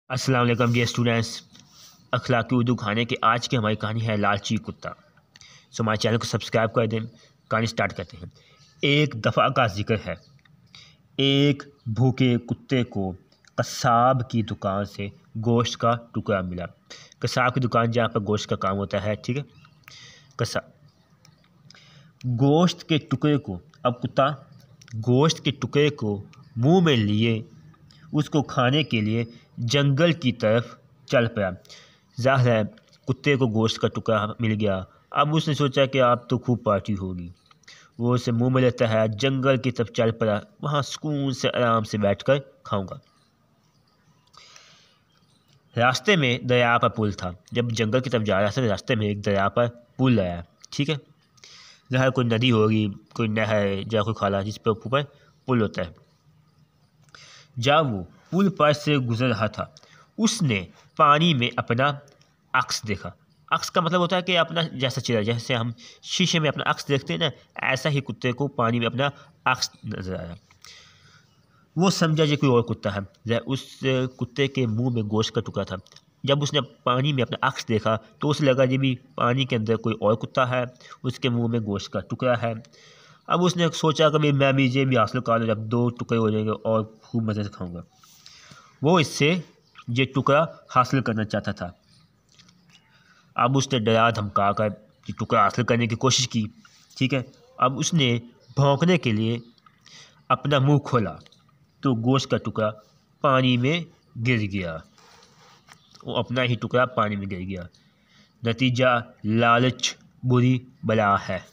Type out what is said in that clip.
अस्सलाम वालेकुम dear students. अखलाकी Urdu खाने की आज की हमारी कहानी है लालची कुत्ता। सो हमारे चैनल को सब्सक्राइब कर दें। कहानी स्टार्ट करते हैं। एक दफ़ा का जिक्र है, एक भूखे कुत्ते को कसाब की दुकान से गोश्त का टुकड़ा मिला। कसाब की दुकान जहाँ पर गोश्त का काम होता है, ठीक है। कसाब गोश्त के टुकड़े को अब कुत्ता गोश्त के टुकड़े को मुंह में लिए उसको खाने के लिए जंगल की तरफ चल पड़ा। ज़ाहिर है कुत्ते को गोश्त का टुकड़ा मिल गया। अब उसने सोचा कि अब तो खूब पार्टी होगी। वो उसे मुंह में लेता है, जंगल की तरफ चल पड़ा। वहाँ सुकून से आराम से बैठकर खाऊंगा। रास्ते में दरिया पर पुल था। जब जंगल की तरफ जा रहा था तो रास्ते में एक दरिया पर पुल आया, ठीक है। जहाँ कोई नदी होगी, कोई नहर या कोई खाला जिस पर ऊपर पुल होता है। जब वो पुल पर से गुजर रहा था उसने पानी में अपना अक्स देखा। अक्स का मतलब होता है कि अपना जैसा चेहरा, जैसे हम शीशे में अपना अक्स देखते हैं ना, ऐसा ही कुत्ते को पानी में अपना अक्स नजर आया। वो समझा ये कोई और कुत्ता है। उस कुत्ते के मुंह में गोश्त का टुकड़ा था। जब उसने पानी में अपना अक्स देखा तो उसे लगा ये भी पानी के अंदर कोई और कुत्ता है, उसके मुंह में गोश्त का टुकड़ा है। अब उसने सोचा कि मैं भी ये भी हासिल कर लूँ, जब 2 टुकड़े हो जाएंगे और खूब मज़े से खाऊंगा। वो इससे ये टुकड़ा हासिल करना चाहता था। अब उसने डरा धमका कर ये टुकड़ा हासिल करने की कोशिश की, ठीक है। अब उसने भौंकने के लिए अपना मुंह खोला तो गोश्त का टुकड़ा पानी में गिर गया। वो अपना ही टुकड़ा पानी में गिर गया। नतीजा लालच बुरी बला है।